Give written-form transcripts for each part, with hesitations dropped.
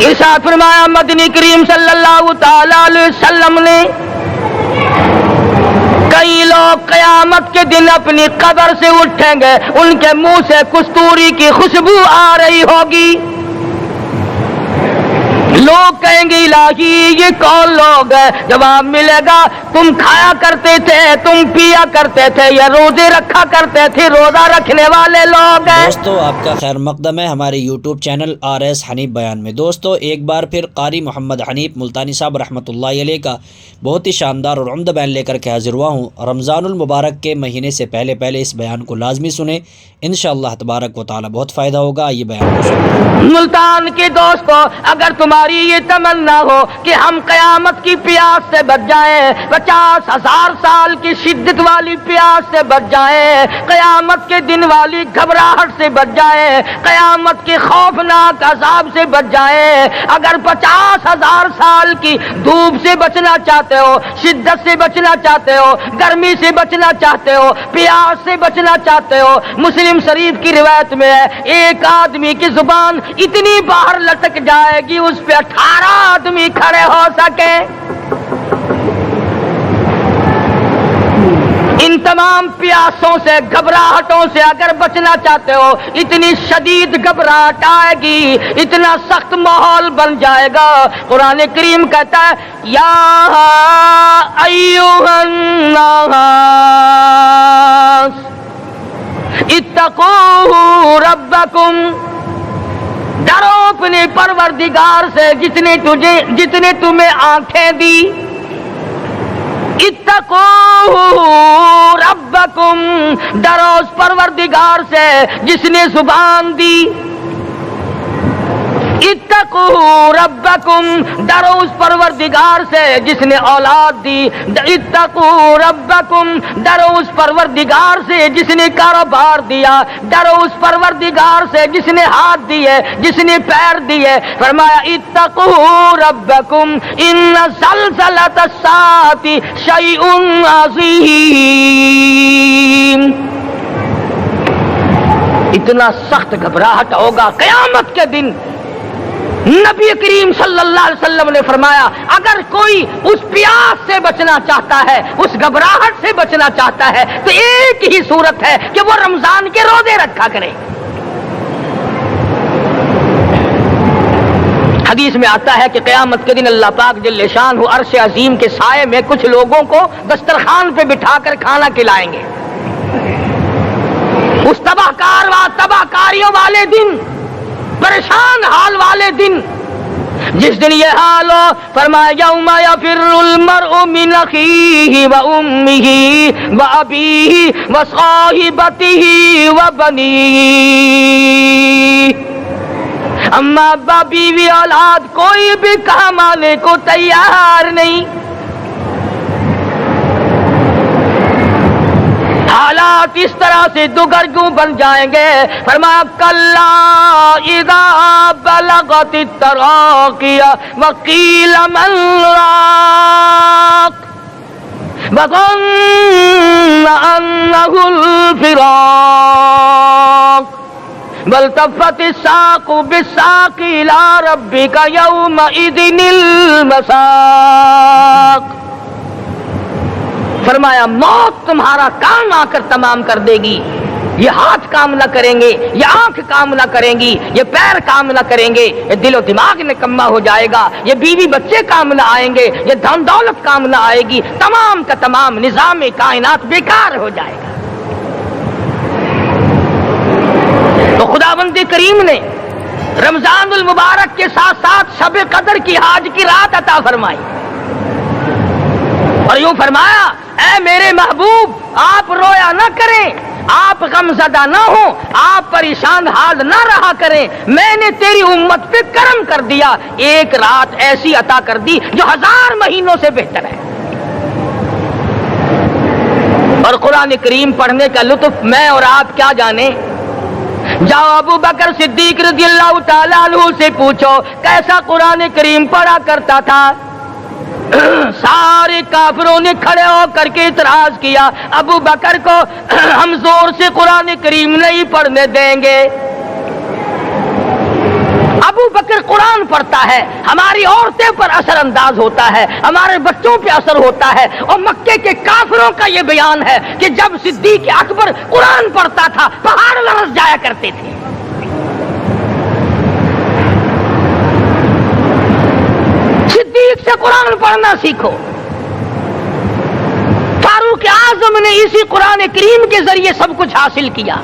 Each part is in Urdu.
ارشاد فرمایا مدنی کریم صلی اللہ تعالی علیہ وسلم نے کئی لوگ قیامت کے دن اپنی قبر سے اٹھیں گے، ان کے منہ سے کستوری کی خوشبو آ رہی ہوگی، لوگ کہیں گے الہی یہ کون لوگ ہیں؟ جواب ملے گا تم کھایا کرتے تھے، تم پیا کرتے تھے، یا روزے رکھا کرتے تھے، روزہ رکھنے والے لوگ ہیں۔ دوستو آپ کا خیر مقدم ہے ہمارے یوٹیوب چینل RS حنیف بیان میں۔ دوستو ایک بار پھر قاری محمد حنیف ملتانی صاحب رحمۃ اللہ علیہ کا بہت ہی شاندار اور عمدہ بیان لے کر کے حاضر ہوا ہوں۔ رمضان المبارک کے مہینے سے پہلے اس بیان کو لازمی سنیں، انشاءاللہ تبارک و تعالی بہت فائدہ ہوگا۔ یہ بیان ملتان کے دوستو، اگر تمہاری یہ تمنا ہو کہ ہم قیامت کی پیاس سے بچ جائیں، 50,000 سال کی شدت والی پیاس سے بچ جائیں، قیامت کے دن والی گھبراہٹ سے بچ جائیں، قیامت کے خوفناک عذاب سے بچ جائیں، اگر 50,000 سال کی دھوپ سے بچنا چاہتے ہو، شدت سے بچنا چاہتے ہو، گرمی سے بچنا چاہتے ہو، پیاس سے بچنا چاہتے ہو، مسلم شریف کی روایت میں ہے ایک آدمی کی زبان اتنی باہر لٹک جائے گی اس پہ 18 آدمی کھڑے ہو سکے۔ ان تمام پیاسوں سے، گھبراہٹوں سے اگر بچنا چاہتے ہو، اتنی شدید گھبراہٹ آئے گی، اتنا سخت ماحول بن جائے گا۔ قرآن کریم کہتا ہے یا ایھا الناس اتقوا ربکم، ڈرو اپنے پروردگار سے جتنے تمہیں آنکھیں دی، اتقوا ربکم، ڈرو اس پروردگار سے جس نے زبان دی، اتقوا ربکم، ڈرو اس پروردگار سے جس نے اولاد دی، اتقوا ربکم، ڈرو اس پروردگار سے جس نے کاروبار دیا، ڈرو اس پروردگار سے جس نے ہاتھ دیے، جس نے پیر دیے۔ فرمایا اتقوا ربکم ان زلزلۃ الساعۃ شیء عظیم، اتنا سخت گھبراہٹ ہوگا قیامت کے دن۔ نبی کریم صلی اللہ علیہ وسلم نے فرمایا اگر کوئی اس پیاس سے بچنا چاہتا ہے، اس گھبراہٹ سے بچنا چاہتا ہے، تو ایک ہی صورت ہے کہ وہ رمضان کے روزے رکھا کرے۔ حدیث میں آتا ہے کہ قیامت کے دن اللہ پاک جل شان عرش عظیم کے سائے میں کچھ لوگوں کو دسترخوان پہ بٹھا کر کھانا کھلائیں گے۔ اس تباہ کاریوں والے دن، پریشان حال والے دن، جس دن یہ حال ہو، فرمایا یوم یفر المرء من اخیہ و امہ و ابیہ و صاحبتہ و بنیہ، اما ابا بیوی اولاد کوئی بھی کام آنے کو تیار نہیں۔ حالات اس طرح سے دگرگوں بن جائیں گے۔ فرمایا کلا اذا بلغت التراقی وقیل من راق وظن انہ الفراق والتفت الساق بالساق الى ربک یومئذ المساق۔ فرمایا موت تمہارا کام آ کر تمام کر دے گی، یہ ہاتھ کام نہ کریں گے، یہ آنکھ کام نہ کریں گی، یہ پیر کام نہ کریں گے، یہ دل و دماغ نکما ہو جائے گا، یہ بیوی بچے کام نہ آئیں گے، یہ دھن دولت کام نہ آئے گی، تمام کا تمام نظام کائنات بیکار ہو جائے گا۔ تو خداوند کریم نے رمضان المبارک کے ساتھ ساتھ شب قدر کی حاج کی رات عطا فرمائی اور یوں فرمایا اے میرے محبوب آپ رویا نہ کریں، آپ غم زدہ نہ ہوں، آپ پریشان حال نہ رہا کریں، میں نے تیری امت پہ کرم کر دیا، ایک رات ایسی عطا کر دی جو 1000 مہینوں سے بہتر ہے۔ اور قرآن کریم پڑھنے کا لطف میں اور آپ کیا جانے۔ جاؤ ابو بکر صدیق رضی اللہ تعالیٰ عنہ سے پوچھو کیسا قرآن کریم پڑھا کرتا تھا۔ سارے کافروں نے کھڑے ہو کر کے اعتراض کیا ابو بکر کو ہم زور سے قرآن کریم نہیں پڑھنے دیں گے۔ ابو بکر قرآن پڑھتا ہے، ہماری عورتیں پر اثر انداز ہوتا ہے، ہمارے بچوں پہ اثر ہوتا ہے، اور مکے کے کافروں کا یہ بیان ہے کہ جب صدیق اکبر قرآن پڑھتا تھا پہاڑ لرز جایا کرتے تھے۔ صدیق سے قرآن پڑھنا سیکھو۔ فاروق اعظم نے اسی قرآن کریم کے ذریعے سب کچھ حاصل کیا۔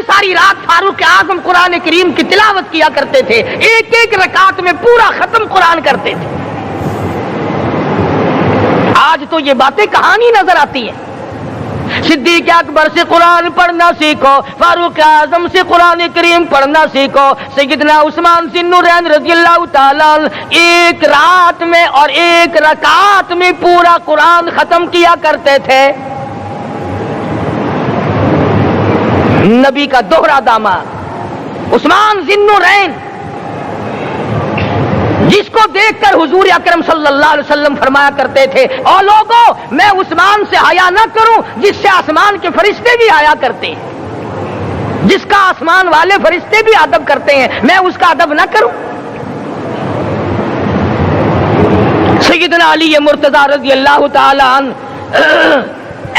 ساری رات فاروق اعظم قرآن کریم کی تلاوت کیا کرتے تھے، ایک ایک رکعت میں پورا ختم قرآن کرتے تھے۔ آج تو یہ باتیں کہانی نظر آتی ہیں۔ صدیق اکبر سے قرآن پڑھنا سیکھو، فاروق اعظم سے قرآن کریم پڑھنا سیکھو۔ سیدنا عثمان ذی النورین رضی اللہ تعالیٰ ایک رات میں اور ایک رکعت میں پورا قرآن ختم کیا کرتے تھے۔ نبی کا دوہرا داماد عثمان ذی النورین، جس کو دیکھ کر حضور اکرم صلی اللہ علیہ وسلم فرمایا کرتے تھے، او لوگوں میں عثمان سے حیا نہ کروں جس سے آسمان کے فرشتے بھی حیا کرتے ہیں، جس کا آسمان والے فرشتے بھی ادب کرتے ہیں، میں اس کا ادب نہ کروں۔ سیدنا علی مرتضیٰ رضی اللہ تعالی عنہ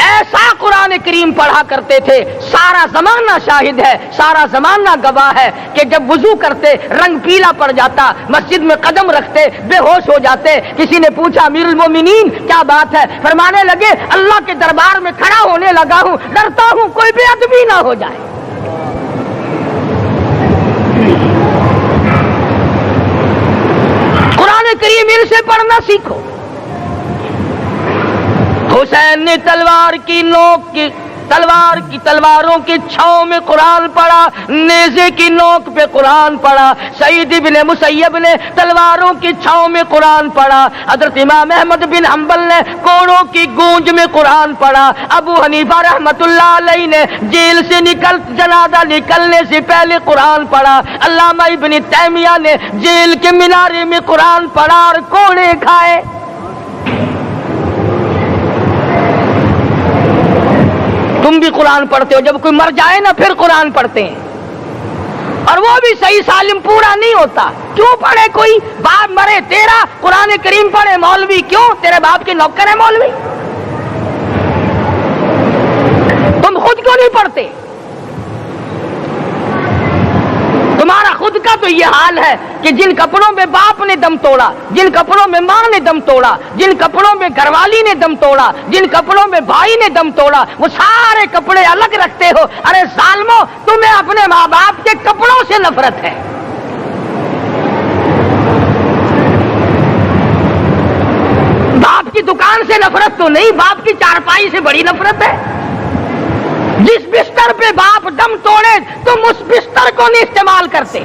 ایسا قرآن کریم پڑھا کرتے تھے، سارا زمانہ شاہد ہے، سارا زمانہ گواہ ہے کہ جب وضو کرتے رنگ پیلا پڑ جاتا، مسجد میں قدم رکھتے بے ہوش ہو جاتے۔ کسی نے پوچھا امیر المومنین کیا بات ہے؟ فرمانے لگے اللہ کے دربار میں کھڑا ہونے لگا ہوں، ڈرتا ہوں کوئی بے ادبی نہ ہو جائے۔ قرآن کریم ان سے پڑھنا سیکھو۔ حسین نے تلواروں کی چھاؤں میں قرآن پڑھا، نیزے کی نوک پہ قرآن پڑھا۔ سعید بن مسیب نے تلواروں کی چھاؤں میں قرآن پڑھا۔ حضرت امام احمد بن حنبل نے کوڑوں کی گونج میں قرآن پڑھا۔ ابو حنیفہ رحمت اللہ علیہ نے جیل سے جنازہ نکلنے سے پہلے قرآن پڑھا۔ علامہ ابن تیمیہ نے جیل کے مینارے میں قرآن پڑھا اور کوڑے کھائے۔ تم بھی قرآن پڑھتے ہو، جب کوئی مر جائے نا پھر قرآن پڑھتے ہیں، اور وہ بھی صحیح سالم پورا نہیں ہوتا۔ کیوں پڑھے؟ کوئی باپ مرے تیرا قرآن کریم پڑھے مولوی، کیوں؟ تیرے باپ کے نوکر ہے مولوی؟ تم خود کیوں نہیں پڑھتے؟ تمہارا خود کا تو یہ حال ہے کہ جن کپڑوں میں باپ نے دم توڑا، جن کپڑوں میں ماں نے دم توڑا، جن کپڑوں میں گھر والی نے دم توڑا، جن کپڑوں میں بھائی نے دم توڑا، وہ سارے کپڑے الگ رکھتے ہو۔ ارے ظالمو، تمہیں اپنے ماں باپ کے کپڑوں سے نفرت ہے۔ باپ کی دکان سے نفرت تو نہیں، باپ کی چارپائی سے بڑی نفرت ہے۔ جس بستر پہ باپ دم توڑے تم اس بستر کو نہیں استعمال کرتے۔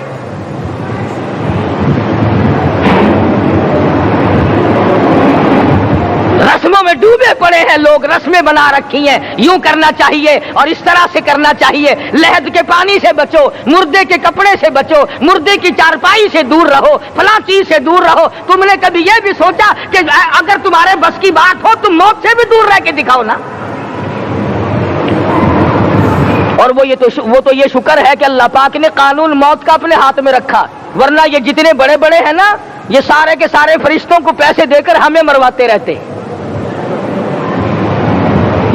رسموں میں ڈوبے پڑے ہیں لوگ، رسمیں بنا رکھی ہیں، یوں کرنا چاہیے اور اس طرح سے کرنا چاہیے۔ لہد کے پانی سے بچو، مردے کے کپڑے سے بچو، مردے کی چارپائی سے دور رہو، فلاں چیز سے دور رہو۔ تم نے کبھی یہ بھی سوچا کہ اگر تمہارے بس کی بات ہو تم موت سے بھی دور رہ کے دکھاؤ نا؟ اور وہ تو یہ شکر ہے کہ اللہ پاک نے قانون موت کا اپنے ہاتھ میں رکھا، ورنہ یہ جتنے بڑے بڑے ہیں نا، یہ سارے کے سارے فرشتوں کو پیسے دے کر ہمیں مرواتے رہتے۔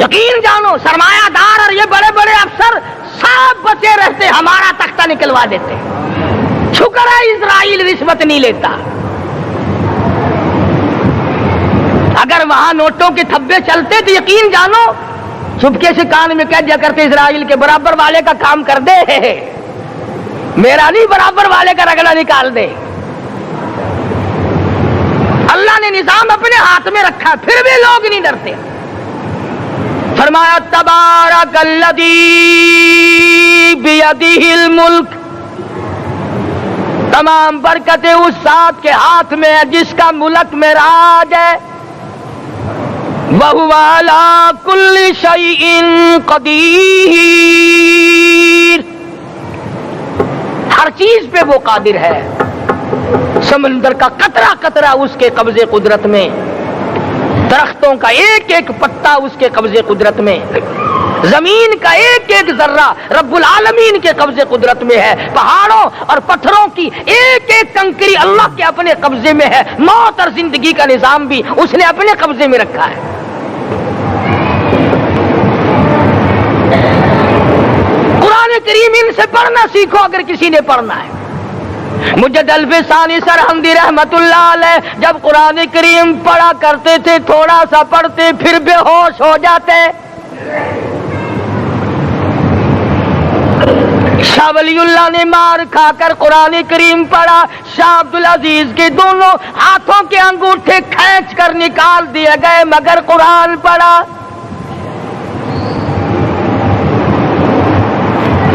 یقین جانو سرمایہ دار اور یہ بڑے بڑے افسر سب بچے رہتے، ہمارا تختہ نکلوا دیتے۔ شکر ہے اسرائیل رشوت نہیں لیتا، اگر وہاں نوٹوں کے تھبے چلتے تو یقین جانو چپکے سے کان میں کہہ دیا کرتے اسرائیل کے برابر والے کا کام کر دے، میرا نہیں برابر والے کا رگڑا نکال دے۔ اللہ نے نظام اپنے ہاتھ میں رکھا پھر بھی لوگ نہیں ڈرتے۔ فرمایا تبارک الذی بیدہ الملک، تمام برکتیں اس ذات کے ہاتھ میں ہے جس کا ملک میں راج ہے۔ وَهُوَ عَلَى كُلِّ شَيْءٍ قَدِيرٌ، ہر چیز پہ وہ قادر ہے۔ سمندر کا قطرہ قطرہ اس کے قبضے قدرت میں، درختوں کا ایک ایک پتا اس کے قبضے قدرت میں، زمین کا ایک ایک ذرہ رب العالمین کے قبضے قدرت میں ہے، پہاڑوں اور پتھروں کی ایک ایک کنکری اللہ کے اپنے قبضے میں ہے، موت اور زندگی کا نظام بھی اس نے اپنے قبضے میں رکھا ہے۔ قرآن کریم ان سے پڑھنا سیکھو اگر کسی نے پڑھنا ہے۔ مجد الف ثانی سرہندی رحمت اللہ علیہ جب قرآن کریم پڑھا کرتے تھے، تھوڑا سا پڑھتے پھر بے ہوش ہو جاتے۔ شاہ ولی اللہ نے مار کھا کر قرآن کریم پڑھا، شاہ عبدالعزیز کے دونوں ہاتھوں کے انگوٹھے کھینچ کر نکال دیے گئے مگر قرآن پڑھا۔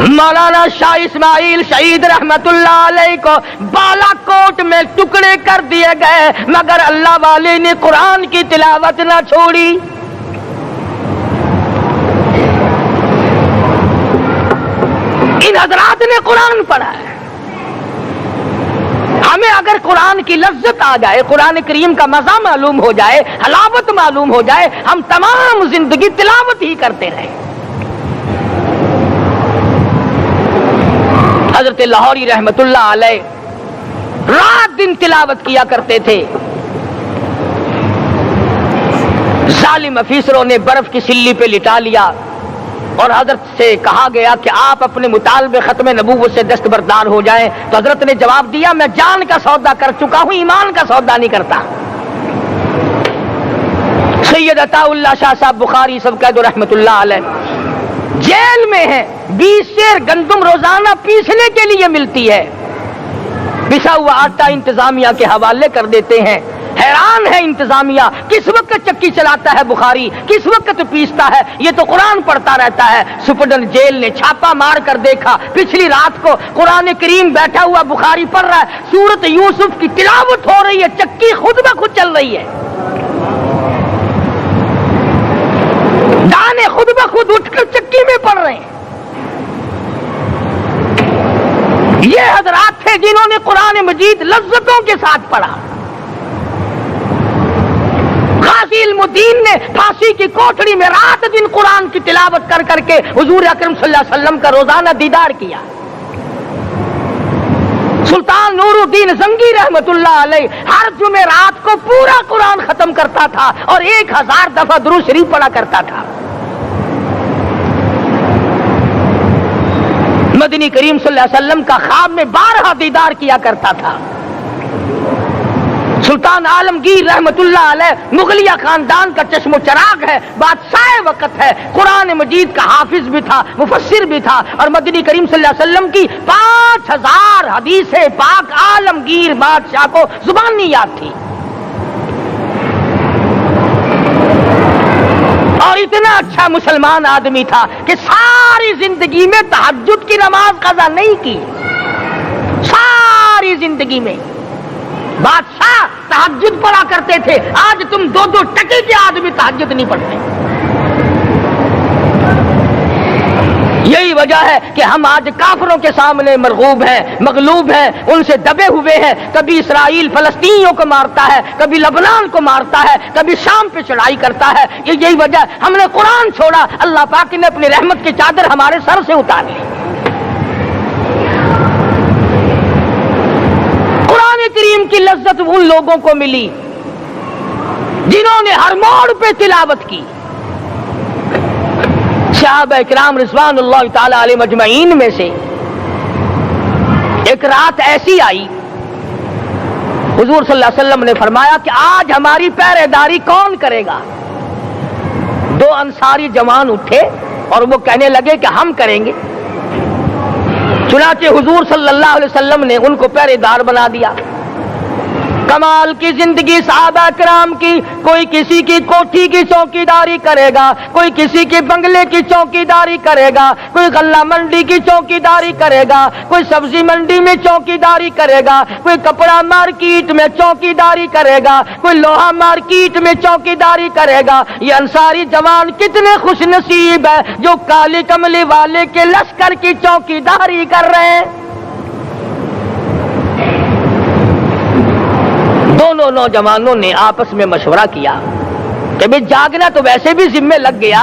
مولانا شاہ اسماعیل شہید رحمت اللہ علیہ کو بالا کوٹ میں ٹکڑے کر دیے گئے مگر اللہ والے نے قرآن کی تلاوت نہ چھوڑی۔ ان حضرات نے قرآن پڑھا ہے۔ ہمیں اگر قرآن کی لذت آ جائے، قرآن کریم کا مزہ معلوم ہو جائے، حلاوت معلوم ہو جائے، ہم تمام زندگی تلاوت ہی کرتے رہیں۔ حضرت لاہوری رحمت اللہ علیہ رات دن تلاوت کیا کرتے تھے۔ ظالم افیسروں نے برف کی سلی پہ لٹا لیا اور حضرت سے کہا گیا کہ آپ اپنے مطالبے ختم نبوت سے دستبردار ہو جائیں، تو حضرت نے جواب دیا میں جان کا سودا کر چکا ہوں، ایمان کا سودا نہیں کرتا۔ سید عطا اللہ شاہ صاحب بخاری سب کہہ دو رحمت اللہ علیہ جیل میں ہیں، 20 سیر گندم روزانہ پیسنے کے لیے ملتی ہے، پسا ہوا آٹا انتظامیہ کے حوالے کر دیتے ہیں۔ حیران ہے انتظامیہ، کس وقت چکی چلاتا ہے بخاری، کس وقت پیستا ہے، یہ تو قرآن پڑھتا رہتا ہے۔ سپرڈنٹ جیل نے چھاپا مار کر دیکھا، پچھلی رات کو قرآن کریم بیٹھا ہوا بخاری پڑھ رہا ہے، سورت یوسف کی تلاوت ہو رہی ہے، چکی خود بخود چل رہی ہے، دانے خود بخود اٹھ کر چکی میں پڑھ رہے ہیں۔ یہ حضرات تھے جنہوں نے قرآن مجید لذتوں کے ساتھ پڑھا۔ غازی علم الدین نے پھانسی کی کوٹڑی میں رات دن قرآن کی تلاوت کر کر کے حضور اکرم صلی اللہ علیہ وسلم کا روزانہ دیدار کیا۔ سلطان نور الدین زنگی رحمت اللہ علیہ ہر جمعرات کو پورا قرآن ختم کرتا تھا اور 1000 دفعہ درود شریف پڑھا کرتا تھا۔ مدنی کریم صلی اللہ علیہ وسلم کا خواب میں 12 دیدار کیا کرتا تھا۔ سلطان عالمگیر رحمت اللہ علیہ مغلیہ خاندان کا چشم و چراغ ہے، بادشاہ وقت ہے، قرآن مجید کا حافظ بھی تھا، مفسر بھی تھا، اور مدنی کریم صلی اللہ علیہ وسلم کی 5000 حدیث پاک عالمگیر بادشاہ کو زبانی یاد تھی۔ اور اتنا اچھا مسلمان آدمی تھا کہ ساری زندگی میں تہجد کی نماز قضا نہیں کی، ساری زندگی میں۔ بادشاہ تہجد پڑھا کرتے تھے، آج تم 2 ٹکے کے آدمی تہجد نہیں پڑھتے۔ یہی وجہ ہے کہ ہم آج کافروں کے سامنے مرغوب ہیں، مغلوب ہیں، ان سے دبے ہوئے ہیں۔ کبھی اسرائیل فلسطینیوں کو مارتا ہے، کبھی لبنان کو مارتا ہے، کبھی شام پہ چڑھائی کرتا ہے۔ یہی وجہ ہم نے قرآن چھوڑا، اللہ پاک نے اپنی رحمت کی چادر ہمارے سر سے اتار لی۔ قرآن کریم کی لذت ان لوگوں کو ملی جنہوں نے ہر موڑ پہ تلاوت کی۔ صحابہ کرام رضوان اللہ تعالی علیہ مجمعین میں سے ایک رات ایسی آئی، حضور صلی اللہ علیہ وسلم نے فرمایا کہ آج ہماری پہرے داری کون کرے گا؟ 2 انصاری جوان اٹھے اور وہ کہنے لگے کہ ہم کریں گے۔ چنانچہ حضور صلی اللہ علیہ وسلم نے ان کو پہرے دار بنا دیا۔ کمال کی زندگی صحابہ کرام کی، کوئی کسی کی کوٹھی کی چوکیداری کرے گا، کوئی کسی کے بنگلے کی چوکیداری کرے گا، کوئی غلہ منڈی کی چوکیداری کرے گا، کوئی سبزی منڈی میں چوکیداری کرے گا، کوئی کپڑا مارکیٹ میں چوکیداری کرے گا، کوئی لوہا مارکیٹ میں چوکیداری کرے گا۔ یہ انصاری جوان کتنے خوش نصیب ہے جو کالی کملی والے کے لشکر کی چوکیداری کر رہے ہیں۔ دونوں نوجوانوں نے آپس میں مشورہ کیا کہ بھئی جاگنا تو ویسے بھی ذمہ لگ گیا،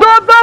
2-2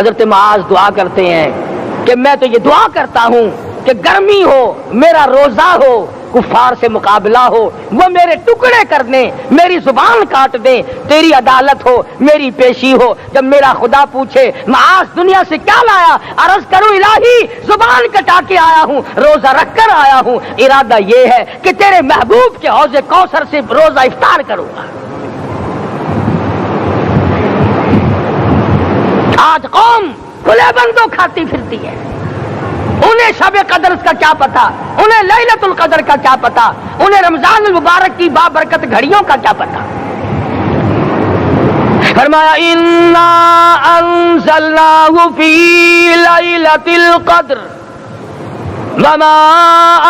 حضرت معاذ دعا کرتے ہیں کہ میں تو یہ دعا کرتا ہوں کہ گرمی ہو، میرا روزہ ہو، کفار سے مقابلہ ہو، وہ میرے ٹکڑے کر دیں، میری زبان کاٹ دیں، تیری عدالت ہو، میری پیشی ہو۔ جب میرا خدا پوچھے معاذ دنیا سے کیا لایا، عرض کروں الہی زبان کٹا کے آیا ہوں، روزہ رکھ کر آیا ہوں، ارادہ یہ ہے کہ تیرے محبوب کے حوض کوثر سے روزہ افطار کروں گا۔ آج قوم کھلے بندوں کھاتی پھرتی ہے، انہیں شب قدر کا کیا پتا، انہیں لیلۃ القدر کا کیا پتا، انہیں رمضان المبارک کی بابرکت گھڑیوں کا کیا پتا۔ فرمایا انا انزلناہ فی لیلۃ القدر وما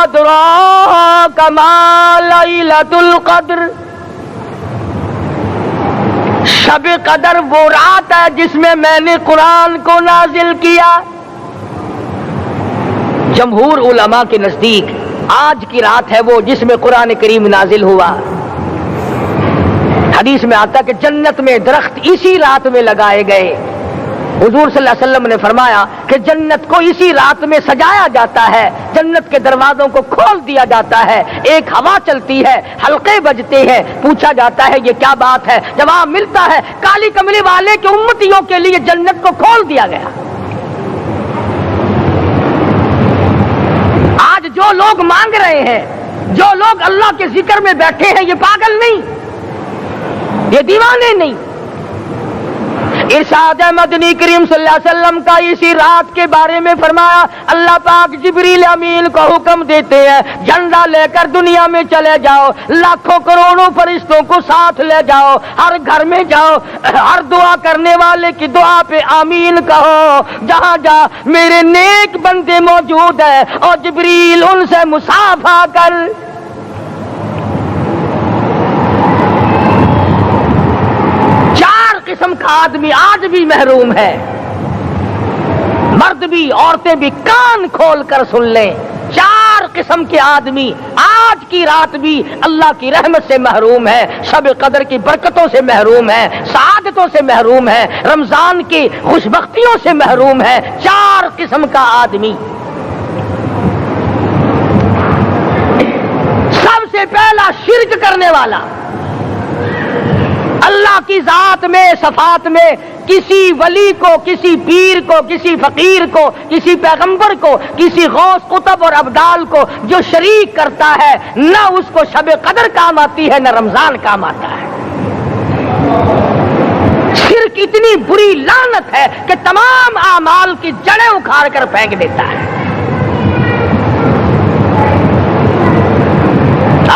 ادراک ما لیلۃ القدر۔ شب قدر وہ رات ہے جس میں نے قرآن کو نازل کیا۔ جمہور علماء کے نزدیک آج کی رات ہے وہ جس میں قرآن کریم نازل ہوا۔ حدیث میں آتا کہ جنت میں درخت اسی رات میں لگائے گئے۔ حضور صلی اللہ علیہ وسلم نے فرمایا کہ جنت کو اسی رات میں سجایا جاتا ہے، جنت کے دروازوں کو کھول دیا جاتا ہے، ایک ہوا چلتی ہے، حلقے بجتے ہیں، پوچھا جاتا ہے یہ کیا بات ہے، جواب ملتا ہے کالی کملی والے کے امتیوں کے لیے جنت کو کھول دیا گیا۔ آج جو لوگ مانگ رہے ہیں، جو لوگ اللہ کے ذکر میں بیٹھے ہیں، یہ پاگل نہیں، یہ دیوانے نہیں۔ ارشاد مدنی کریم صلی اللہ علیہ وسلم کا اسی رات کے بارے میں فرمایا، اللہ پاک جبریل امین کو حکم دیتے ہیں جھنڈا لے کر دنیا میں چلے جاؤ، لاکھوں کروڑوں فرشتوں کو ساتھ لے جاؤ، ہر گھر میں جاؤ، ہر دعا کرنے والے کی دعا پہ آمین کہو، جہاں جا میرے نیک بندے موجود ہیں اور جبریل ان سے مصافحہ کر۔ قسم کا آدمی آج بھی محروم ہے، مرد بھی عورتیں بھی کان کھول کر سن لیں، 4 قسم کے آدمی آج کی رات بھی اللہ کی رحمت سے محروم ہے، شب قدر کی برکتوں سے محروم ہے، سعادتوں سے محروم ہے، رمضان کی خوشبختیوں سے محروم ہے۔ 4 قسم کا آدمی۔ سب سے پہلا شرک کرنے والا، اللہ کی ذات میں صفات میں کسی ولی کو، کسی پیر کو، کسی فقیر کو، کسی پیغمبر کو، کسی غوث قطب اور ابدال کو جو شریک کرتا ہے، نہ اس کو شب قدر کام آتی ہے نہ رمضان کام آتا ہے۔ شرک اتنی بری لعنت ہے کہ تمام اعمال کی جڑیں اکھاڑ کر پھینک دیتا ہے۔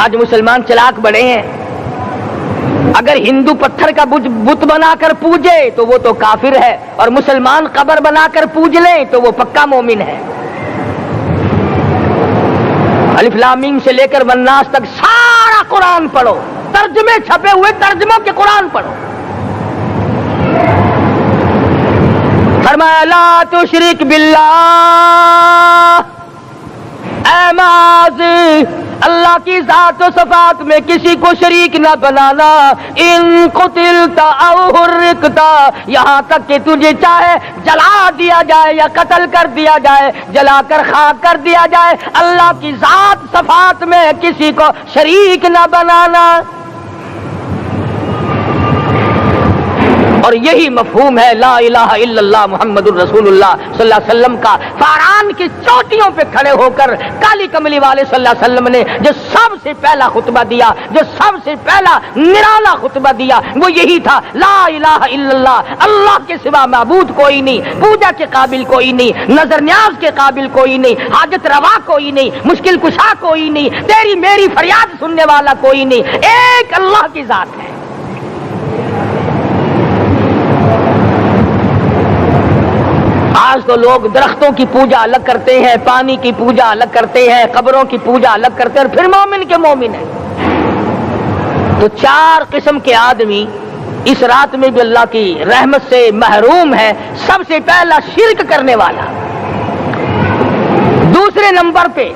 آج مسلمان چلاک بڑے ہیں، اگر ہندو پتھر کا بت بنا کر پوجے تو وہ تو کافر ہے، اور مسلمان قبر بنا کر پوج لیں تو وہ پکا مومن ہے۔ الف لام میم سے لے کر والناس تک سارا قرآن پڑھو، ترجمے چھپے ہوئے ترجموں کے قرآن پڑھو۔ فرمایا لا تشرک باللہ، اے معاذ اللہ کی ذات و صفات میں کسی کو شریک نہ بنانا۔ ان قتلت او حرقت، یہاں تک کہ تجھے چاہے جلا دیا جائے یا قتل کر دیا جائے، جلا کر خاک کر دیا جائے، اللہ کی ذات صفات میں کسی کو شریک نہ بنانا۔ اور یہی مفہوم ہے لا الہ الا اللہ محمد الرسول اللہ صلی اللہ علیہ وسلم کا۔ فاران کی چوٹیوں پہ کھڑے ہو کر کالی کملی والے صلی اللہ علیہ وسلم نے جو سب سے پہلا خطبہ دیا، جو سب سے پہلا نرالا خطبہ دیا، وہ یہی تھا لا الہ الا اللہ، اللہ کے سوا معبود کوئی نہیں، پوجا کے قابل کوئی نہیں، نظر نیاز کے قابل کوئی نہیں، حاجت روا کوئی نہیں، مشکل کشا کوئی نہیں، تیری میری فریاد سننے والا کوئی نہیں، ایک اللہ کی ذات ہے۔ آج تو لوگ درختوں کی پوجا الگ کرتے ہیں، پانی کی پوجا الگ کرتے ہیں، قبروں کی پوجا الگ کرتے ہیں، پھر مومن کے مومن ہیں۔ تو 4 قسم کے آدمی اس رات میں بھی اللہ کی رحمت سے محروم ہے۔ سب سے پہلا شرک کرنے والا، دوسرے نمبر پہ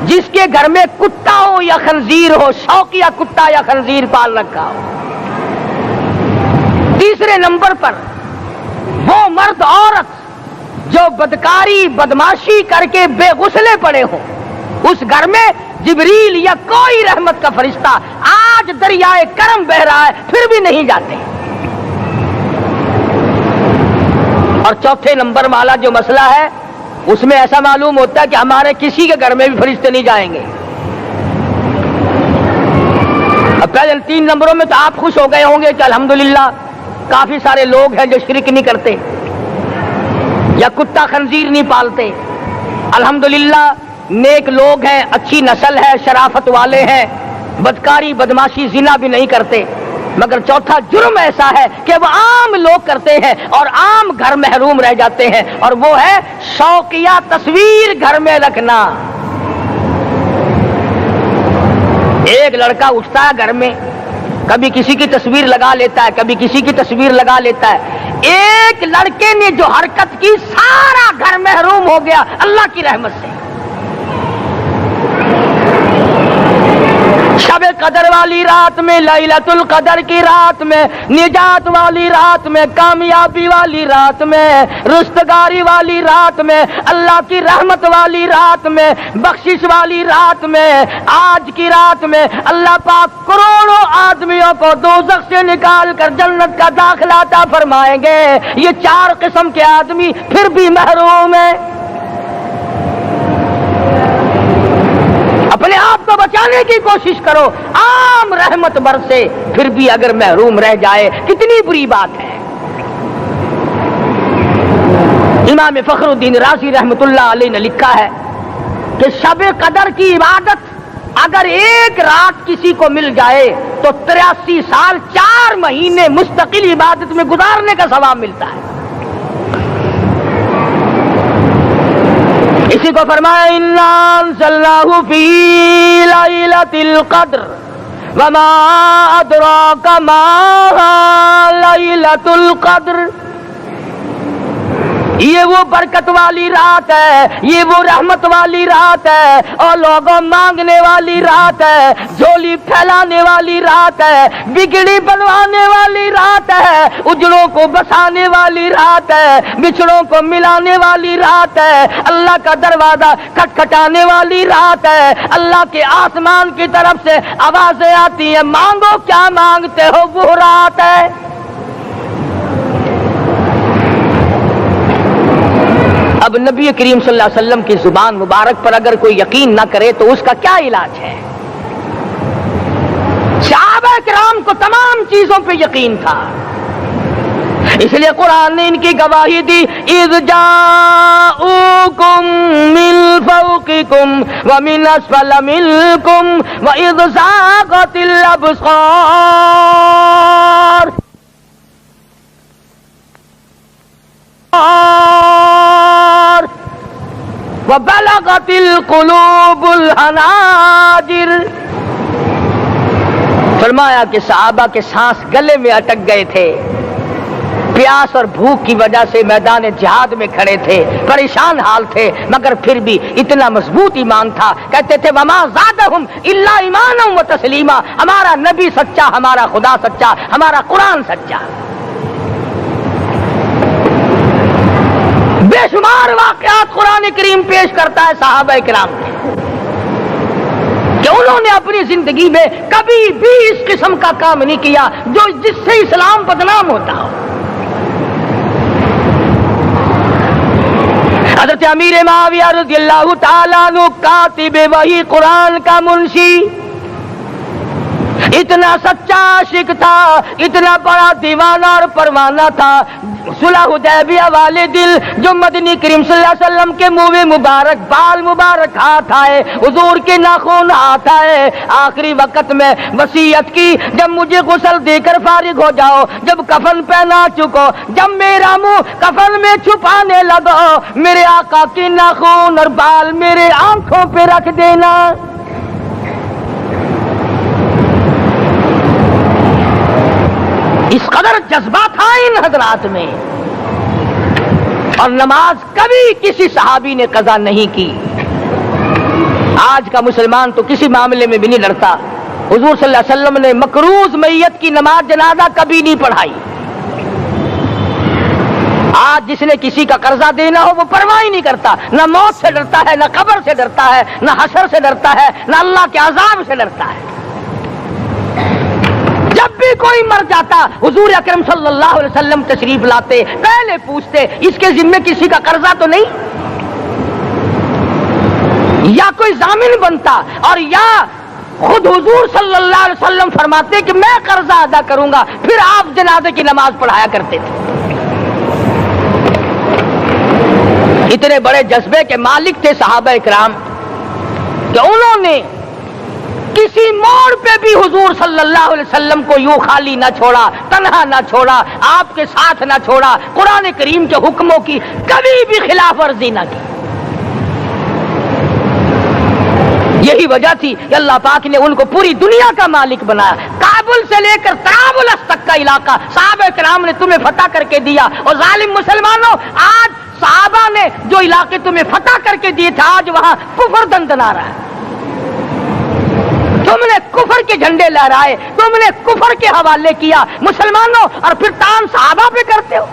جس کے گھر میں کتا ہو یا خنزیر ہو، شوقیہ کتا یا خنزیر پال رکھا ہو، تیسرے نمبر پر وہ مرد عورت جو بدکاری بدماشی کر کے بے غسلے پڑے ہوں، اس گھر میں جبریل یا کوئی رحمت کا فرشتہ آج دریائے کرم بہ رہا ہے پھر بھی نہیں جاتے۔ اور چوتھے نمبر والا جو مسئلہ ہے اس میں ایسا معلوم ہوتا ہے کہ ہمارے کسی کے گھر میں بھی فرشتے نہیں جائیں گے۔ اب پہلے 3 نمبروں میں تو آپ خوش ہو گئے ہوں گے کہ الحمدللہ کافی سارے لوگ ہیں جو شرک نہیں کرتے یا کتا خنزیر نہیں پالتے، الحمدللہ نیک لوگ ہیں، اچھی نسل ہے، شرافت والے ہیں، بدکاری بدماشی زنا بھی نہیں کرتے۔ مگر چوتھا جرم ایسا ہے کہ وہ عام لوگ کرتے ہیں اور عام گھر محروم رہ جاتے ہیں، اور وہ ہے شوقیہ تصویر گھر میں رکھنا۔ ایک لڑکا اٹھتا ہے گھر میں، کبھی کسی کی تصویر لگا لیتا ہے، کبھی کسی کی تصویر لگا لیتا ہے۔ ایک لڑکے نے جو حرکت کی سارا گھر محروم ہو گیا اللہ کی رحمت سے۔ شب قدر والی رات میں، لیلۃ القدر کی رات میں، نجات والی رات میں، کامیابی والی رات میں، رستگاری والی رات میں، اللہ کی رحمت والی رات میں، بخشش والی رات میں، آج کی رات میں اللہ پاک کروڑوں آدمیوں کو دوزخ سے نکال کر جنت کا داخلہ عطا فرمائیں گے۔ یہ 4 قسم کے آدمی پھر بھی محروم ہیں۔ اپنے آپ کو بچانے کی کوشش کرو، عام رحمت برسے پھر بھی اگر محروم رہ جائے کتنی بری بات ہے۔ امام فخر الدین رازی رحمت اللہ علیہ نے لکھا ہے کہ شب قدر کی عبادت اگر ایک رات کسی کو مل جائے تو 83 سال 4 مہینے مستقل عبادت میں گزارنے کا ثواب ملتا ہے۔ اسی کو فرمایا اِنَّا أَنزَلْنَاهُ فِي لَيْلَةِ الْقَدْرِ وَمَا أَدْرَاكَ مَا لَيْلَةُ الْقَدْرِ۔ یہ وہ برکت والی رات ہے، یہ وہ رحمت والی رات ہے، اور لوگوں مانگنے والی رات ہے، جھولی پھیلانے والی رات ہے، بگڑی بنوانے والی رات ہے، اجڑوں کو بسانے والی رات ہے، بچڑوں کو ملانے والی رات ہے، اللہ کا دروازہ کھٹکھٹانے والی رات ہے، اللہ کے آسمان کی طرف سے آوازیں آتی ہیں مانگو کیا مانگتے ہو، وہ رات ہے۔ اب نبی کریم صلی اللہ علیہ وسلم کی زبان مبارک پر اگر کوئی یقین نہ کرے تو اس کا کیا علاج ہے؟ صحابہ کرام کو تمام چیزوں پہ یقین تھا، اس لیے قرآن نے ان کی گواہی دی اذ جاءوکم من فوقکم ومن اسفل منکم واذ زاغت الابصار وبلغت القلوب الحناجر۔ فرمایا کہ صحابہ کے سانس گلے میں اٹک گئے تھے، پیاس اور بھوک کی وجہ سے میدان جہاد میں کھڑے تھے، پریشان حال تھے، مگر پھر بھی اتنا مضبوط ایمان تھا، کہتے تھے وما زادہم الا ایمانا و تسلیما، ہمارا نبی سچا، ہمارا خدا سچا، ہمارا قرآن سچا۔ بے شمار واقعات قرآن کریم پیش کرتا ہے صحابہ کرام کے کہ انہوں نے اپنی زندگی میں کبھی بھی اس قسم کا کام نہیں کیا جو جس سے اسلام بدنام ہوتا ہو۔ حضرت امیر معاویہ رضی اللہ تعالیٰ عنہ کاتب وحی قرآن کا منشی، اتنا سچا عاشق تھا، اتنا بڑا دیوانہ اور پروانہ تھا، صلح حدیبیہ والے دل جو مدنی کریم صلی اللہ علیہ وسلم کے منہ مبارک بال مبارک ہاتھ آئے، حضور کے ناخن ہاتھ آئے، آخری وقت میں وصیت کی جب مجھے غسل دے کر فارغ ہو جاؤ، جب کفن پہنا چکو، جب میرا منہ کفن میں چھپانے لگو، میرے آقا کے ناخن اور بال میرے آنکھوں پہ رکھ دینا۔ اس قدر جذبہ تھا ان حضرات میں، اور نماز کبھی کسی صحابی نے قضا نہیں کی۔ آج کا مسلمان تو کسی معاملے میں بھی نہیں ڈرتا، حضور صلی اللہ علیہ وسلم نے مقروض میت کی نماز جنازہ کبھی نہیں پڑھائی، آج جس نے کسی کا قرضہ دینا ہو وہ پرواہ ہی نہیں کرتا، نہ موت سے ڈرتا ہے، نہ قبر سے ڈرتا ہے، نہ حشر سے ڈرتا ہے، نہ اللہ کے عذاب سے ڈرتا ہے۔ جب بھی کوئی مر جاتا حضور اکرم صلی اللہ علیہ وسلم تشریف لاتے، پہلے پوچھتے اس کے ذمے کسی کا قرضہ تو نہیں، یا کوئی ضامن بنتا، اور یا خود حضور صلی اللہ علیہ وسلم فرماتے کہ میں قرضہ ادا کروں گا، پھر آپ جنازے کی نماز پڑھایا کرتے تھے۔ اتنے بڑے جذبے کے مالک تھے صحابہ اکرام کہ انہوں نے کسی موڑ پہ بھی حضور صلی اللہ علیہ وسلم کو یوں خالی نہ چھوڑا، تنہا نہ چھوڑا، آپ کے ساتھ نہ چھوڑا، قرآن کریم کے حکموں کی کبھی بھی خلاف ورزی نہ کی۔ یہی وجہ تھی کہ اللہ پاک نے ان کو پوری دنیا کا مالک بنایا۔ کابل سے لے کر طرابلس تک کا علاقہ صحابہ کرام نے تمہیں فتح کر کے دیا، اور ظالم مسلمانوں آج صحابہ نے جو علاقے تمہیں فتح کر کے دیے تھے آج وہاں کفر دندنا رہا ہے۔ تم نے کفر کے جھنڈے لہرائے، تم نے کفر کے حوالے کیا مسلمانوں، اور پھر تان صحابہ پہ کرتے ہو۔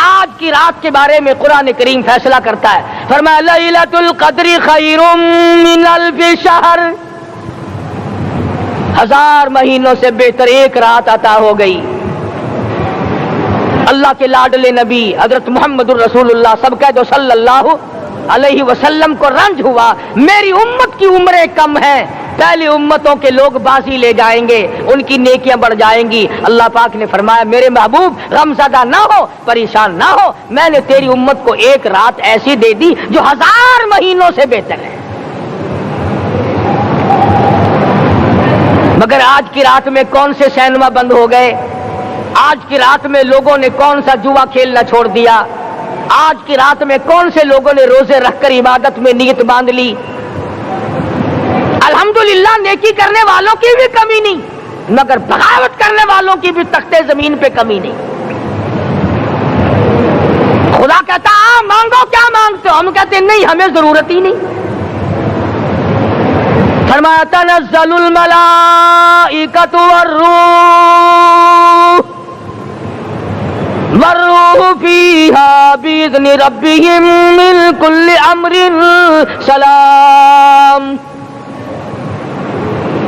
آج کی رات کے بارے میں قرآن کریم فیصلہ کرتا ہے، فرمایا لیلۃ القدر خیر من الف شہر، 1000 مہینوں سے بہتر ایک رات عطا ہو گئی۔ اللہ کے لاڈلے نبی حضرت محمد الرسول اللہ سب کہہ دو صلی اللہ علیہ وسلم کو رنج ہوا، میری امت کی عمریں کم ہیں، پہلی امتوں کے لوگ بازی لے جائیں گے، ان کی نیکیاں بڑھ جائیں گی۔ اللہ پاک نے فرمایا میرے محبوب غمزدہ نہ ہو، پریشان نہ ہو، میں نے تیری امت کو ایک رات ایسی دے دی جو 1000 مہینوں سے بہتر ہے۔ مگر آج کی رات میں کون سے سینما بند ہو گئے، آج کی رات میں لوگوں نے کون سا جوا کھیلنا چھوڑ دیا، آج کی رات میں کون سے لوگوں نے روزے رکھ کر عبادت میں نیت باندھ لی۔ الحمدللہ نیکی کرنے والوں کی بھی کمی نہیں، مگر بغاوت کرنے والوں کی بھی تختے زمین پہ کمی نہیں۔ خدا کہتا مانگو کیا مانگتے ہو، ہم کہتے ہیں نہیں ہمیں ضرورت ہی نہیں۔ فرمایا تنزل الملائکۃ والروح فیہا بإذن ربہم من کل امر سلام۔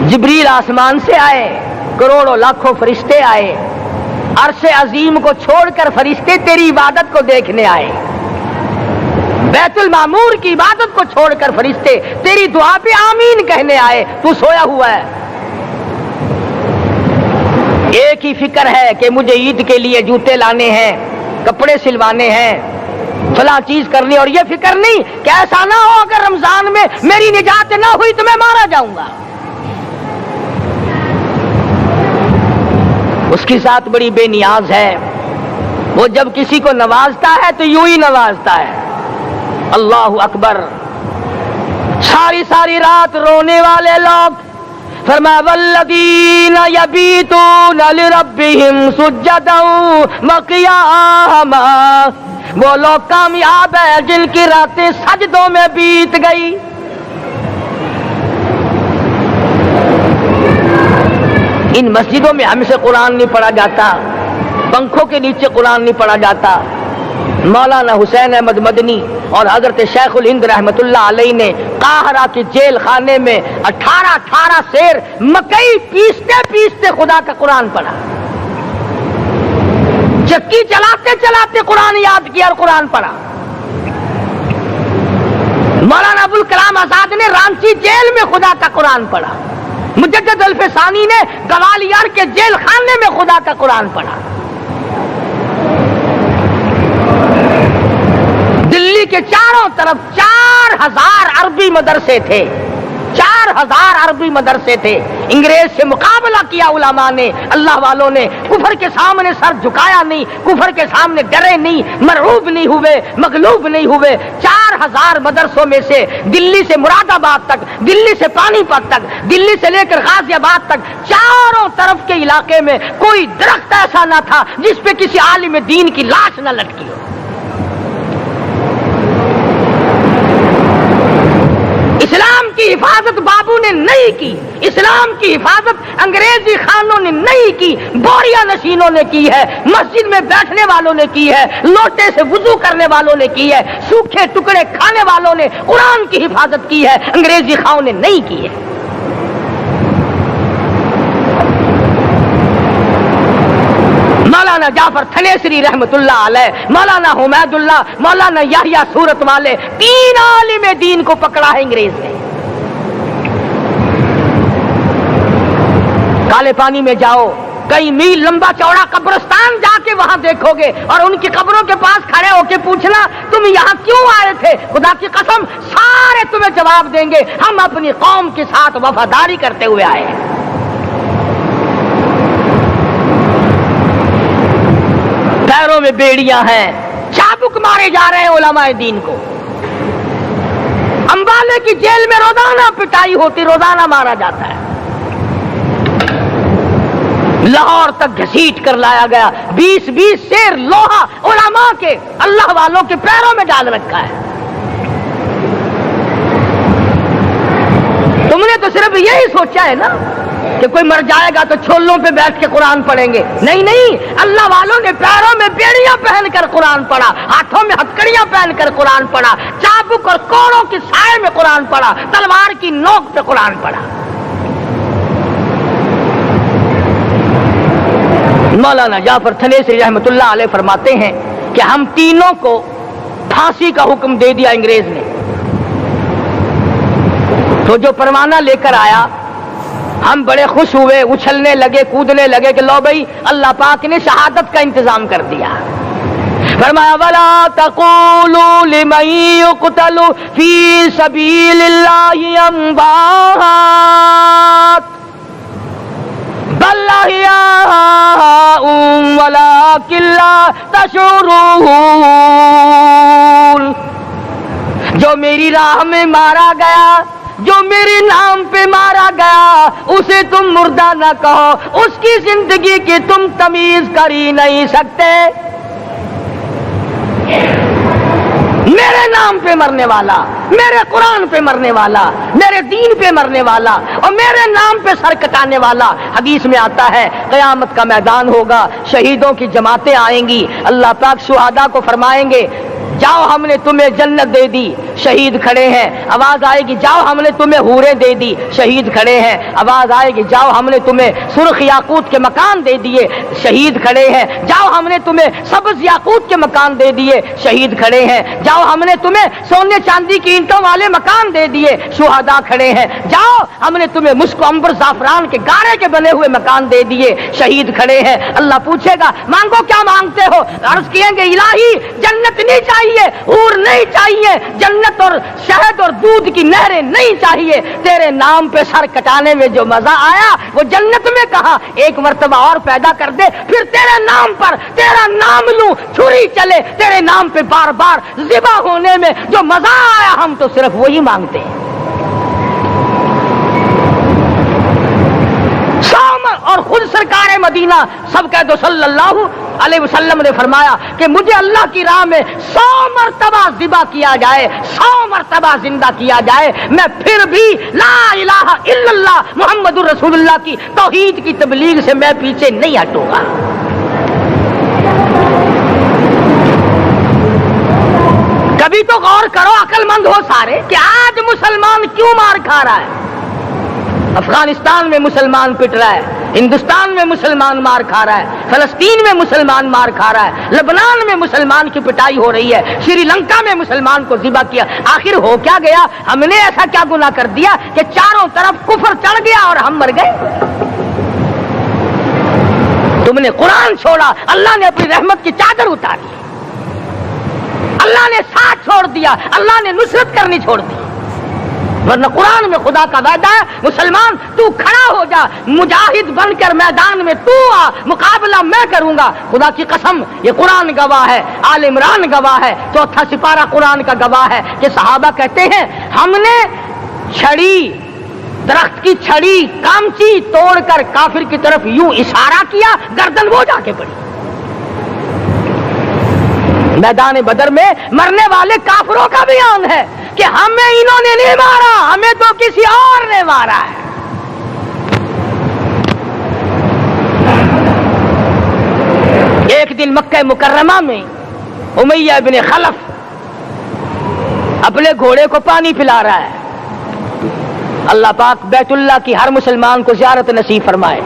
جبریل آسمان سے آئے، کروڑوں لاکھوں فرشتے آئے، عرش عظیم کو چھوڑ کر فرشتے تیری عبادت کو دیکھنے آئے، بیت المعمور کی عبادت کو چھوڑ کر فرشتے تیری دعا پہ آمین کہنے آئے، تو سویا ہوا ہے۔ ایک ہی فکر ہے کہ مجھے عید کے لیے جوتے لانے ہیں، کپڑے سلوانے ہیں، فلاں چیز کرنی، اور یہ فکر نہیں کہ ایسا نہ ہو اگر رمضان میں میری نجات نہ ہوئی تو میں مارا جاؤں گا۔ اس کی ذات بڑی بے نیاز ہے، وہ جب کسی کو نوازتا ہے تو یوں ہی نوازتا ہے۔ اللہ اکبر۔ ساری ساری رات رونے والے لوگ، فرمایا والذین یبیتون لربہم سجدا وقیاما، وہ لوگ کامیاب ہیں جن کی راتیں سجدوں میں بیت گئی۔ ان مسجدوں میں ہم سے قرآن نہیں پڑھا جاتا، پنکھوں کے نیچے قرآن نہیں پڑھا جاتا۔ مولانا حسین احمد مدنی اور حضرت شیخ الہند رحمت اللہ علیہ نے قاہرہ کے جیل خانے میں 18 سیر مکئی پیستے پیستے خدا کا قرآن پڑھا، چکی چلاتے چلاتے قرآن یاد کیا اور قرآن پڑھا۔ مولانا ابوالکلام آزاد نے رانچی جیل میں خدا کا قرآن پڑھا، مجدد الفسانی نے گوالیار کے جیل خانے میں خدا کا قرآن پڑھا۔ دلی کے چاروں طرف 4000 عربی مدرسے تھے، 4000 عربی مدرسے تھے۔ انگریز سے مقابلہ کیا علماء نے، اللہ والوں نے، کفر کے سامنے سر جھکایا نہیں، کفر کے سامنے ڈرے نہیں، مرعوب نہیں ہوئے، مغلوب نہیں ہوئے۔ 4000 مدرسوں میں سے دلی سے مراد آباد تک، دلی سے پانی پت تک، دلی سے لے کر غازی آباد تک، چاروں طرف کے علاقے میں کوئی درخت ایسا نہ تھا جس پہ کسی عالم دین کی لاش نہ لٹکی ہو۔ اسلام کی حفاظت بابو نے نہیں کی، اسلام کی حفاظت انگریزی خانوں نے نہیں کی، بوریا نشینوں نے کی ہے، مسجد میں بیٹھنے والوں نے کی ہے، لوٹے سے وضو کرنے والوں نے کی ہے، سوکھے ٹکڑے کھانے والوں نے قرآن کی حفاظت کی ہے، انگریزی خانوں نے نہیں کی ہے۔ مولانا جعفر تھنیسری رحمت اللہ علیہ، مولانا حمید اللہ، مولانا یحییٰ صورت والے، 3 عالم دین کو پکڑا ہے انگریز نے۔ کالے پانی میں جاؤ، کئی میل لمبا چوڑا قبرستان جا کے وہاں دیکھو گے اور ان کی قبروں کے پاس کھڑے ہو کے پوچھنا تم یہاں کیوں آئے تھے، خدا کی قسم سارے تمہیں جواب دیں گے ہم اپنی قوم کے ساتھ وفاداری کرتے ہوئے آئے ہیں۔ پیروں میں بیڑیاں ہیں، چابک مارے جا رہے ہیں علماء دین کو۔ امبالے کی جیل میں روزانہ پٹائی ہوتی، روزانہ مارا جاتا ہے۔ لاہور تک گھسیٹ کر لایا گیا، 20 سیر لوہا علماء کے، اللہ والوں کے پیروں میں ڈال رکھا ہے۔ تم نے تو صرف یہی سوچا ہے نا کہ کوئی مر جائے گا تو چھولوں پہ بیٹھ کے قرآن پڑھیں گے، نہیں نہیں، اللہ والوں نے پیروں میں بیڑیاں پہن کر قرآن پڑھا، ہاتھوں میں ہتکڑیاں پہن کر قرآن پڑھا، چابک اور کوڑوں کے سائے میں قرآن پڑھا، تلوار کی نوک پہ قرآن پڑھا۔ مولانا جعفر تھنیسری رحمت اللہ علیہ فرماتے ہیں کہ ہم تینوں کو پھانسی کا حکم دے دیا انگریز نے، تو جو پروانہ لے کر آیا ہم بڑے خوش ہوئے، اچھلنے لگے، کودنے لگے کہ لو بھائی اللہ پاک نے شہادت کا انتظام کر دیا۔ فرمایا وَلَا تَقُولُوا لِمَن يُقْتَلُ فِي سَبِيلِ اللَّهِ أَمْوَاتٌ بَلْ أَحْيَاءٌ وَلَٰكِن لَّا تَشْعُرُونَ۔ جو میری راہ میں مارا گیا، جو میرے نام پہ مارا گیا، اسے تم مردہ نہ کہو، اس کی زندگی کی تم تمیز کر ہی نہیں سکتے۔ میرے نام پہ مرنے والا، میرے قرآن پہ مرنے والا، میرے دین پہ مرنے والا اور میرے نام پہ سر کٹانے والا، حدیث میں آتا ہے قیامت کا میدان ہوگا، شہیدوں کی جماعتیں آئیں گی، اللہ پاک شہداء کو فرمائیں گے جاؤ ہم نے تمہیں جنت دے دی، شہید کھڑے ہیں، آواز آئے گی جاؤ ہم نے تمہیں حوریں دے دی، شہید کھڑے ہیں، آواز آئے گی جاؤ ہم نے تمہیں سرخ یاقوت کے مکان دے دیے، شہید کھڑے ہیں، جاؤ ہم نے تمہیں سبز یاقوت کے مکان دے دیے، شہید کھڑے ہیں، جاؤ ہم نے تمہیں سونے چاندی کی اینٹوں والے مکان دے دیے، شہداء کھڑے ہیں، جاؤ ہم نے تمہیں مشک و عنبر زعفران کے گارے کے بنے ہوئے مکان دے دیے، شہید کھڑے ہیں۔ اللہ پوچھے گا مانگو کیا مانگتے ہو، عرض کہیں گے الہی جنت نہیں چاہیے، حور نہیں چاہیے، جنت اور شہد اور دودھ کی نہریں نہیں چاہیے، تیرے نام پہ سر کٹانے میں جو مزہ آیا وہ جنت میں کہا، ایک مرتبہ اور پیدا کر دے پھر تیرے نام پر تیرا نام لوں، چھری چلے تیرے نام پہ بار بار ذبح ہونے میں جو مزہ آیا، ہم تو صرف وہی مانگتے ہیں۔ اور خود سرکار مدینہ سب کہہ دو صلی اللہ علیہ وسلم نے فرمایا کہ مجھے اللہ کی راہ میں 100 مرتبہ ذبح کیا جائے، 100 مرتبہ زندہ کیا جائے، میں پھر بھی لا الہ الا اللہ محمد الرسول اللہ کی توحید کی تبلیغ سے میں پیچھے نہیں ہٹوں گا۔ کبھی تو غور کرو، عقل مند ہو سارے، کہ آج مسلمان کیوں مار کھا رہا ہے؟ افغانستان میں مسلمان پٹ رہا ہے، ہندوستان میں مسلمان مار کھا رہا ہے، فلسطین میں مسلمان مار کھا رہا ہے، لبنان میں مسلمان کی پٹائی ہو رہی ہے، شری لنکا میں مسلمان کو ذبح کیا، آخر ہو کیا گیا؟ ہم نے ایسا کیا گناہ کر دیا کہ چاروں طرف کفر چڑھ گیا اور ہم مر گئے؟ تم نے قرآن چھوڑا، اللہ نے اپنی رحمت کی چادر اتاری، اللہ نے ساتھ چھوڑ دیا، اللہ نے نصرت کرنی چھوڑ دی، ورنہ قرآن میں خدا کا وعدہ ہے مسلمان تو کھڑا ہو جا، مجاہد بن کر میدان میں تو آ، مقابلہ میں کروں گا، خدا کی قسم یہ قرآن گواہ ہے، آل عمران گواہ ہے، 4واں سپارہ قرآن کا گواہ ہے کہ صحابہ کہتے ہیں ہم نے چھڑی، درخت کی چھڑی کامچی توڑ کر کافر کی طرف یوں اشارہ کیا، گردن وہ جا کے پڑی۔ میدان بدر میں مرنے والے کافروں کا بیان ہے کہ ہمیں انہوں نے نہیں مارا، ہمیں تو کسی اور نے مارا ہے۔ ایک دن مکہ مکرمہ میں امیہ بن خلف اپنے گھوڑے کو پانی پلا رہا ہے۔ اللہ پاک بیت اللہ کی ہر مسلمان کو زیارت نصیب فرمائے۔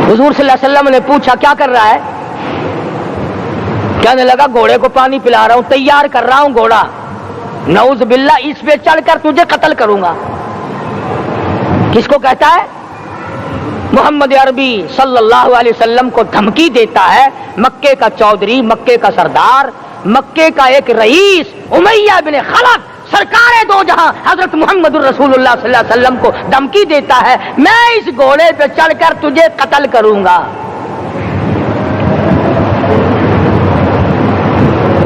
حضور صلی اللہ علیہ وسلم نے پوچھا کیا کر رہا ہے؟ کہنے لگا گھوڑے کو پانی پلا رہا ہوں، تیار کر رہا ہوں گھوڑا، نعوذ باللہ اس پہ چڑھ کر تجھے قتل کروں گا۔ کس کو کہتا ہے؟ محمد عربی صلی اللہ علیہ وسلم کو دھمکی دیتا ہے۔ مکے کا چودھری، مکے کا سردار، مکے کا ایک رئیس امیہ بن خلف سرکار دو جہاں حضرت محمد الرسول اللہ صلی اللہ علیہ وسلم کو دھمکی دیتا ہے میں اس گھوڑے پہ چڑھ کر تجھے قتل کروں گا۔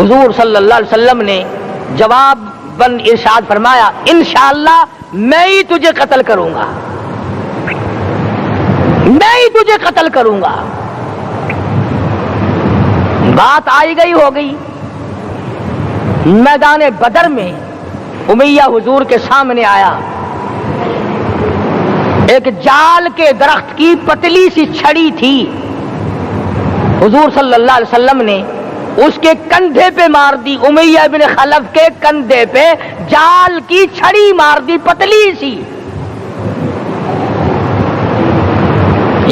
حضور صلی اللہ علیہ وسلم نے جواب بن ارشاد فرمایا انشاءاللہ میں ہی تجھے قتل کروں گا، میں ہی تجھے قتل کروں گا۔ بات آئی گئی ہو گئی۔ میدان بدر میں امیہ حضور کے سامنے آیا، ایک جال کے درخت کی پتلی سی چھڑی تھی، حضور صلی اللہ علیہ وسلم نے اس کے کندھے پہ مار دی، امیہ بن خلف کے کندھے پہ جال کی چھڑی مار دی پتلی سی۔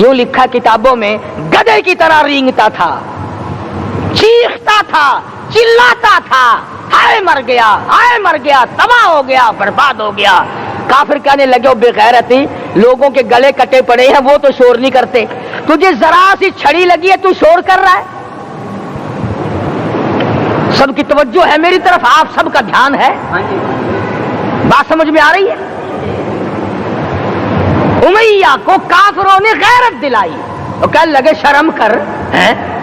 یوں لکھا کتابوں میں گدھے کی طرح رینگتا تھا، چیختا تھا، چلاتا تھا، ہائے مر گیا، ہائے مر گیا، تباہ ہو گیا، برباد ہو گیا۔ کافر کہنے لگے بے غیرتی، لوگوں کے گلے کٹے پڑے ہیں وہ تو شور نہیں کرتے، تجھے ذرا سی چھڑی لگی ہے تو شور کر رہا ہے۔ سب کی توجہ ہے میری طرف، آپ سب کا دھیان ہے، بات سمجھ میں آ رہی ہے؟ امیہ کو کافروں نے غیرت دلائی، وہ کہنے لگے شرم کر،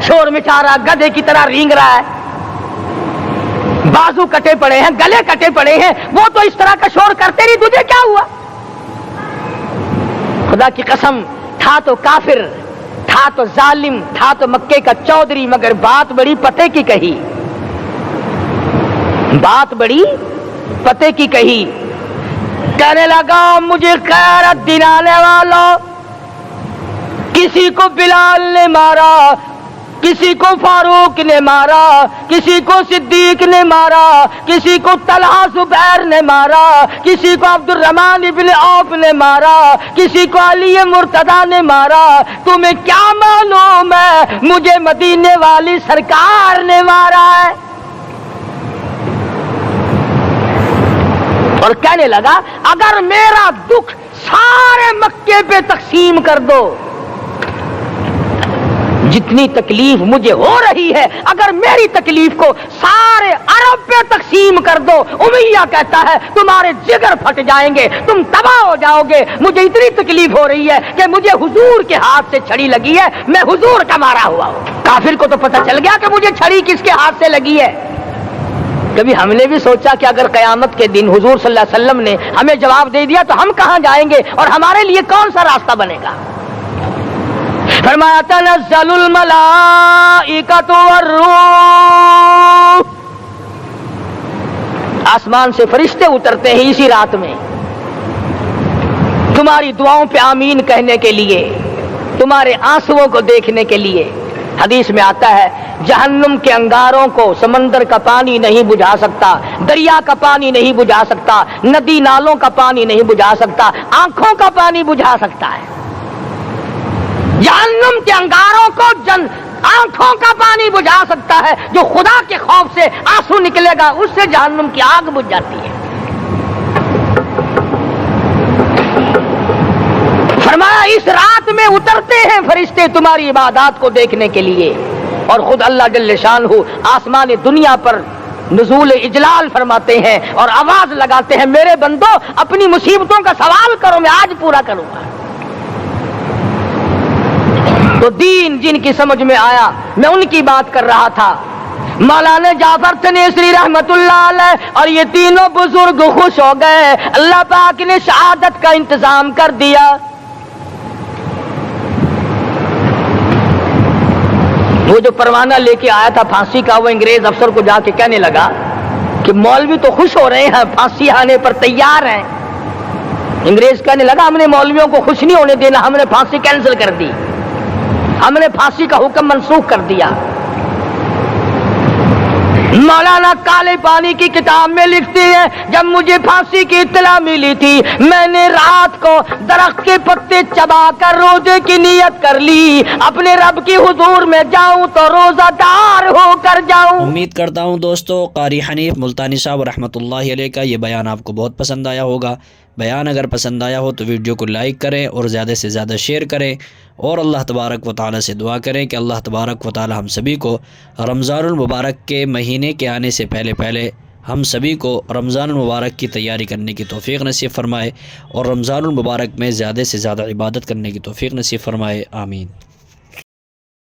شور مچا رہا، گدھے کی طرح رینگ رہا ہے، بازو کٹے پڑے ہیں، گلے کٹے پڑے ہیں، وہ تو اس طرح کا شور کرتے نہیں، تجھے کیا ہوا؟ خدا کی قسم، تھا تو کافر، تھا تو ظالم، تھا تو مکے کا چودھری، مگر بات بڑی پتے کی کہی، بات بڑی پتے کی کہی۔ کہنے لگا مجھے غیرت دلانے والوں، کسی کو بلال نے مارا، کسی کو فاروق نے مارا، کسی کو صدیق نے مارا، کسی کو طلحہ زبیر نے مارا، کسی کو عبد الرحمن ابن عوف نے مارا، کسی کو علی مرتضی نے مارا، تمہیں کیا معلوم ہے مجھے مدینے والی سرکار نے مارا ہے؟ اور کہنے لگا اگر میرا دکھ سارے مکے پہ تقسیم کر دو، جتنی تکلیف مجھے ہو رہی ہے اگر میری تکلیف کو سارے عرب پہ تقسیم کر دو، امیہ کہتا ہے تمہارے جگر پھٹ جائیں گے، تم تباہ ہو جاؤ گے، مجھے اتنی تکلیف ہو رہی ہے کہ مجھے حضور کے ہاتھ سے چھڑی لگی ہے، میں حضور کا مارا ہوا ہوں۔ کافر کو تو پتہ چل گیا کہ مجھے چھڑی کس کے ہاتھ سے لگی ہے۔ کبھی ہم نے بھی سوچا کہ اگر قیامت کے دن حضور صلی اللہ علیہ وسلم نے ہمیں جواب دے دیا تو ہم کہاں جائیں گے اور ہمارے لیے کون سا راستہ بنے گا؟ فرمایا تنزل الملائکۃ والروح، آسمان سے فرشتے اترتے ہیں اسی رات میں تمہاری دعاؤں پہ آمین کہنے کے لیے، تمہارے آنسوؤں کو دیکھنے کے لیے۔ حدیث میں آتا ہے جہنم کے انگاروں کو سمندر کا پانی نہیں بجھا سکتا، دریا کا پانی نہیں بجھا سکتا، ندی نالوں کا پانی نہیں بجھا سکتا، آنکھوں کا پانی بجھا سکتا ہے۔ جہنم کے انگاروں کو آنکھوں کا پانی بجھا سکتا ہے، جو خدا کے خوف سے آنسو نکلے گا اس سے جہنم کی آگ بجھ جاتی ہے۔ فرمایا اس رات میں اترتے ہیں فرشتے تمہاری عبادات کو دیکھنے کے لیے، اور خود اللہ جل شانہ آسمان دنیا پر نزول اجلال فرماتے ہیں اور آواز لگاتے ہیں میرے بندو اپنی مصیبتوں کا سوال کرو، میں آج پورا کروں گا۔ تو دین جن کی سمجھ میں آیا، میں ان کی بات کر رہا تھا، مولانا جعفر تنیسری رحمت اللہ علیہ اور یہ تینوں بزرگ خوش ہو گئے، اللہ پاک نے شہادت کا انتظام کر دیا۔ وہ جو پروانہ لے کے آیا تھا پھانسی کا، وہ انگریز افسر کو جا کے کہنے لگا کہ مولوی تو خوش ہو رہے ہیں، پھانسی آنے پر تیار ہیں۔ انگریز کہنے لگا ہم نے مولویوں کو خوش نہیں ہونے دینا، ہم نے پھانسی کینسل کر دی، ہم نے پھانسی کا حکم منسوخ کر دیا۔ مولانا کالے پانی کی کتاب میں لکھتے ہیں جب مجھے پھانسی کی اطلاع ملی تھی میں نے رات کو درخت کے پتے چبا کر روزے کی نیت کر لی، اپنے رب کی حضور میں جاؤں تو روزہ دار ہو کر جاؤں۔ امید کرتا ہوں دوستو قاری حنیف ملتانی صاحب رحمۃ اللہ علیہ کا یہ بیان آپ کو بہت پسند آیا ہوگا۔ بیان اگر پسند آیا ہو تو ویڈیو کو لائک کریں اور زیادہ سے زیادہ شیئر کریں، اور اللہ تبارک و تعالی سے دعا کریں کہ اللہ تبارک و تعالی ہم سبھی کو رمضان المبارک کے مہینے کے آنے سے پہلے ہم سبھی کو رمضان المبارک کی تیاری کرنے کی توفیق نصیب فرمائے، اور رمضان المبارک میں زیادہ سے زیادہ عبادت کرنے کی توفیق نصیب فرمائے، آمین۔